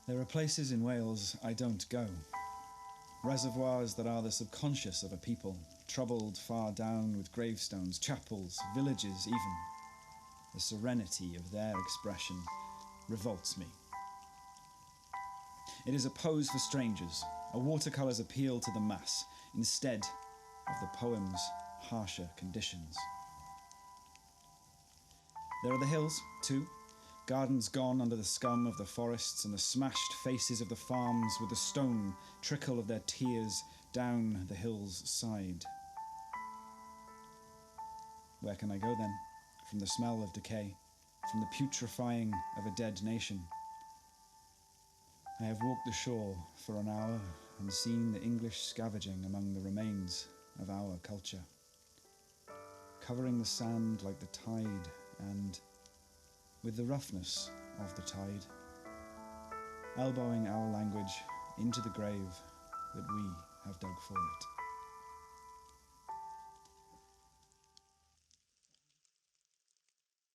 There are places in Wales I don't go. Reservoirs that are the subconscious of a people, troubled far down with gravestones, chapels, villages even. The serenity of their expression revolts me. It is a pose for strangers, a watercolour's appeal to the mass, instead of the poem's harsher conditions. There are the hills, too, gardens gone under the scum of the forests and the smashed faces of the farms with the stone trickle of their tears down the hill's side. Where can I go then, from the smell of decay, from the putrefying of a dead nation? I have walked the shore for an hour and seen the English scavenging among the remains of our culture, covering the sand like the tide and, with the roughness of the tide, elbowing our language into the grave that we have dug for it.